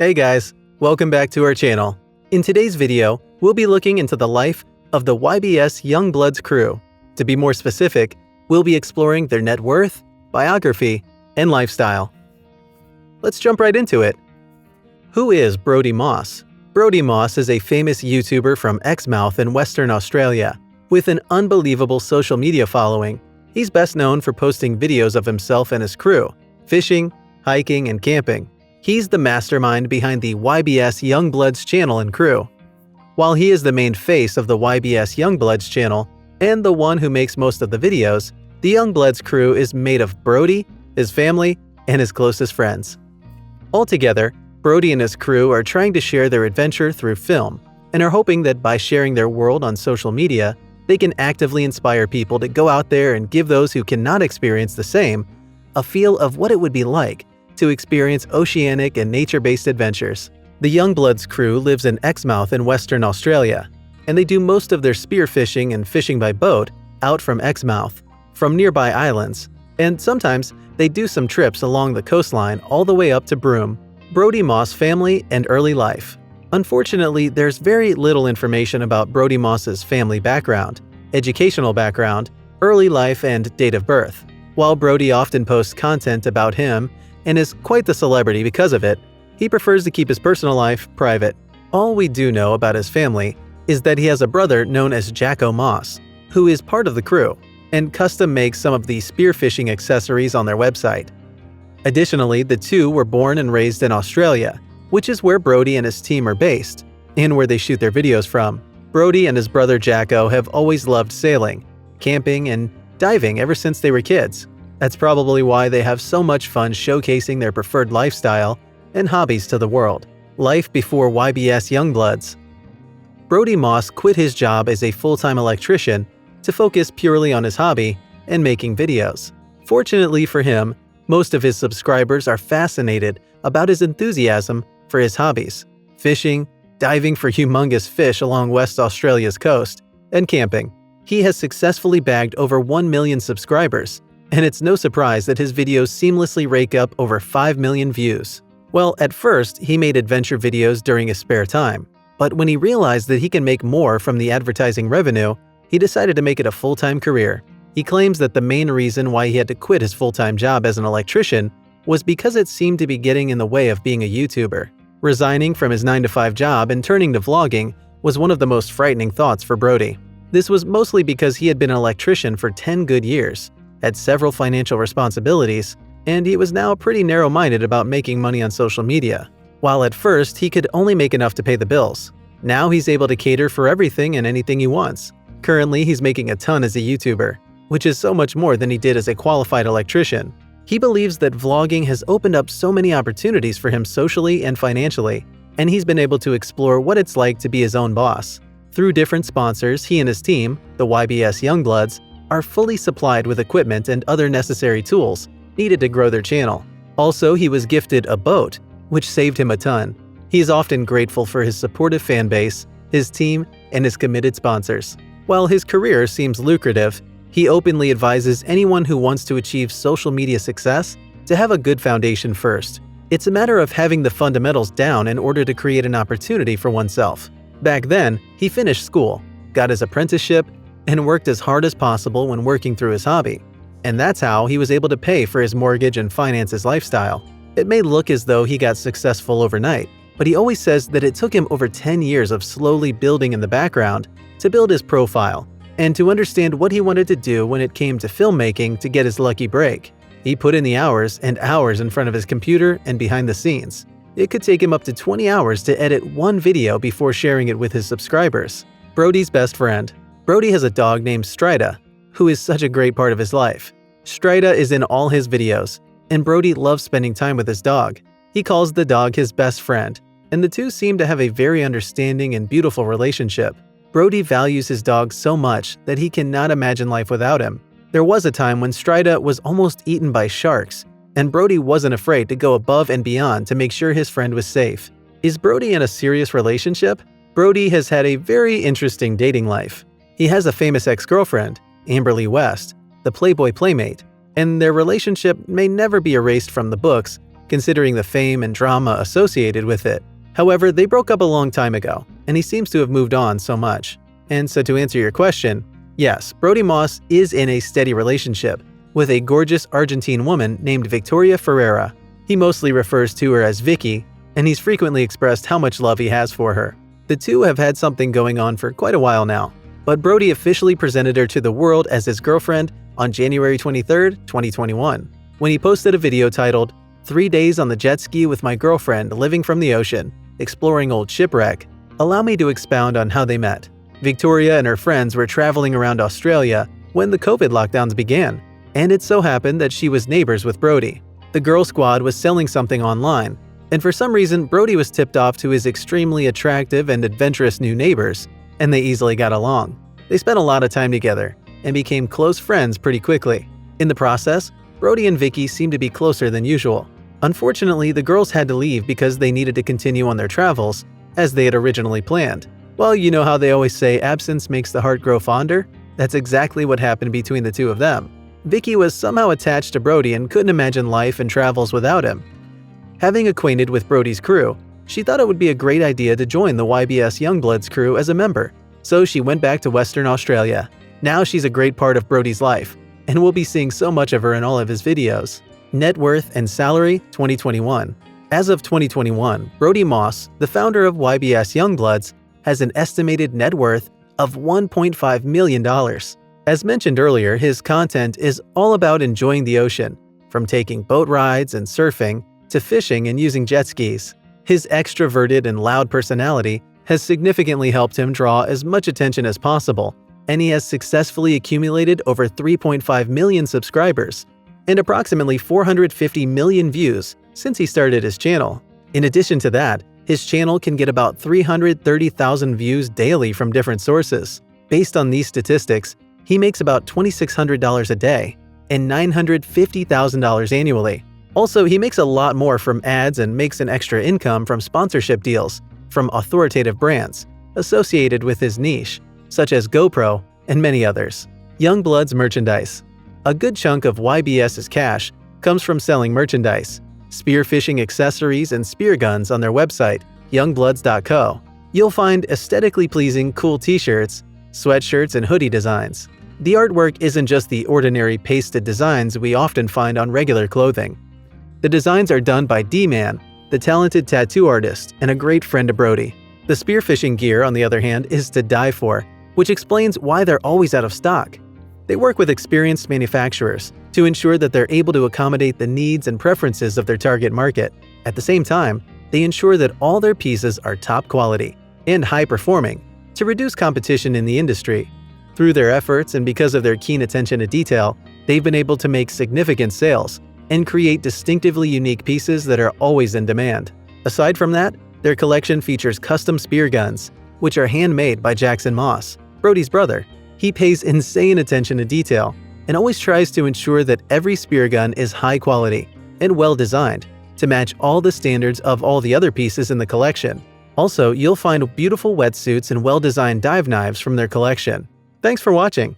Hey guys, welcome back to our channel. In today's video, we'll be looking into the life of the YBS Youngbloods crew. To be more specific, we'll be exploring their net worth, biography, and lifestyle. Let's jump right into it. Who is Brody Moss? Brody Moss is a famous YouTuber from Exmouth in Western Australia. With an unbelievable social media following, he's best known for posting videos of himself and his crew, fishing, hiking, and camping. He's the mastermind behind the YBS Youngbloods channel and crew. While he is the main face of the YBS Youngbloods channel and the one who makes most of the videos, the Youngbloods crew is made of Brody, his family, and his closest friends. Altogether, Brody and his crew are trying to share their adventure through film and are hoping that by sharing their world on social media, they can actively inspire people to go out there and give those who cannot experience the same a feel of what it would be like to experience oceanic and nature-based adventures. The Youngbloods crew lives in Exmouth in Western Australia, and they do most of their spearfishing and fishing by boat out from Exmouth, from nearby islands, and sometimes they do some trips along the coastline all the way up to Broome. Brody Moss family and early life. Unfortunately, there's very little information about Brody Moss's family background, educational background, early life, and date of birth. While Brody often posts content about him and is quite the celebrity because of it, he prefers to keep his personal life private. All we do know about his family is that he has a brother known as Jacko Moss, who is part of the crew, and custom makes some of the spearfishing accessories on their website. Additionally, the two were born and raised in Australia, which is where Brody and his team are based, and where they shoot their videos from. Brody and his brother Jacko have always loved sailing, camping, and diving ever since they were kids. That's probably why they have so much fun showcasing their preferred lifestyle and hobbies to the world. Life before YBS Youngbloods. Brody Moss quit his job as a full-time electrician to focus purely on his hobby and making videos. Fortunately for him, most of his subscribers are fascinated about his enthusiasm for his hobbies: fishing, diving for humongous fish along West Australia's coast, and camping. He has successfully bagged over 1 million subscribers, and it's no surprise that his videos seamlessly rake up over 5 million views. Well, at first, he made adventure videos during his spare time, but when he realized that he can make more from the advertising revenue, he decided to make it a full-time career. He claims that the main reason why he had to quit his full-time job as an electrician was because it seemed to be getting in the way of being a YouTuber. Resigning from his 9-to-5 job and turning to vlogging was one of the most frightening thoughts for Brody. This was mostly because he had been an electrician for 10 good years, had several financial responsibilities, and he was now pretty narrow-minded about making money on social media. While at first he could only make enough to pay the bills, now he's able to cater for everything and anything he wants. Currently, he's making a ton as a YouTuber, which is so much more than he did as a qualified electrician. He believes that vlogging has opened up so many opportunities for him socially and financially, and he's been able to explore what it's like to be his own boss. Through different sponsors, he and his team, the YBS Youngbloods, are fully supplied with equipment and other necessary tools needed to grow their channel. Also, he was gifted a boat, which saved him a ton. He is often grateful for his supportive fan base, his team, and his committed sponsors. While his career seems lucrative, he openly advises anyone who wants to achieve social media success to have a good foundation first. It's a matter of having the fundamentals down in order to create an opportunity for oneself. Back then, he finished school, got his apprenticeship, and worked as hard as possible when working through his hobby. And that's how he was able to pay for his mortgage and finance his lifestyle. It may look as though he got successful overnight, but he always says that it took him over 10 years of slowly building in the background to build his profile and to understand what he wanted to do when it came to filmmaking to get his lucky break. He put in the hours and hours in front of his computer and behind the scenes. It could take him up to 20 hours to edit one video before sharing it with his subscribers. Brody's best friend. Brody has a dog named Stryda, who is such a great part of his life. Stryda is in all his videos, and Brody loves spending time with his dog. He calls the dog his best friend, and the two seem to have a very understanding and beautiful relationship. Brody values his dog so much that he cannot imagine life without him. There was a time when Stryda was almost eaten by sharks, and Brody wasn't afraid to go above and beyond to make sure his friend was safe. Is Brody in a serious relationship? Brody has had a very interesting dating life. He has a famous ex-girlfriend, Amberleigh West, the Playboy playmate, and their relationship may never be erased from the books considering the fame and drama associated with it. However, they broke up a long time ago, and he seems to have moved on so much. And so to answer your question, yes, Brody Moss is in a steady relationship with a gorgeous Argentine woman named Victoria Ferreira. He mostly refers to her as Vicky, and he's frequently expressed how much love he has for her. The two have had something going on for quite a while now, but Brody officially presented her to the world as his girlfriend on January 23, 2021, when he posted a video titled, "3 days on the jet ski with my girlfriend living from the ocean, exploring old shipwreck. Allow me to expound on how they met." Victoria and her friends were traveling around Australia when the COVID lockdowns began, and it so happened that she was neighbors with Brody. The girl squad was selling something online, and for some reason Brody was tipped off to his extremely attractive and adventurous new neighbors, and they easily got along. They spent a lot of time together and became close friends pretty quickly. In the process, Brody and Vicky seemed to be closer than usual. Unfortunately, the girls had to leave because they needed to continue on their travels as they had originally planned. Well, you know how they always say absence makes the heart grow fonder? That's exactly what happened between the two of them. Vicky was somehow attached to Brody and couldn't imagine life and travels without him. Having acquainted with Brody's crew, she thought it would be a great idea to join the YBS Youngbloods crew as a member, so she went back to Western Australia. Now she's a great part of Brody's life, and we'll be seeing so much of her in all of his videos. Net worth and salary 2021. As of 2021, Brody Moss, the founder of YBS Youngbloods, has an estimated net worth of $1.5 million. As mentioned earlier, his content is all about enjoying the ocean, from taking boat rides and surfing to fishing and using jet skis. His extroverted and loud personality has significantly helped him draw as much attention as possible, and he has successfully accumulated over 3.5 million subscribers and approximately 450 million views since he started his channel. In addition to that, his channel can get about 330,000 views daily from different sources. Based on these statistics, he makes about $2,600 a day and $950,000 annually. Also, he makes a lot more from ads and makes an extra income from sponsorship deals from authoritative brands associated with his niche, such as GoPro and many others. Youngbloods merchandise. A good chunk of YBS's cash comes from selling merchandise, spearfishing accessories and spear guns on their website, youngbloods.co. You'll find aesthetically pleasing cool t-shirts, sweatshirts, and hoodie designs. The artwork isn't just the ordinary pasted designs we often find on regular clothing. The designs are done by D-Man, the talented tattoo artist and a great friend of Brody. The spearfishing gear, on the other hand, is to die for, which explains why they're always out of stock. They work with experienced manufacturers to ensure that they're able to accommodate the needs and preferences of their target market. At the same time, they ensure that all their pieces are top quality and high-performing to reduce competition in the industry. Through their efforts and because of their keen attention to detail, they've been able to make significant sales and create distinctively unique pieces that are always in demand. Aside from that, their collection features custom spear guns, which are handmade by Jackson Moss, Brody's brother. He pays insane attention to detail and always tries to ensure that every spear gun is high quality and well designed to match all the standards of all the other pieces in the collection. Also, you'll find beautiful wetsuits and well-designed dive knives from their collection. Thanks for watching.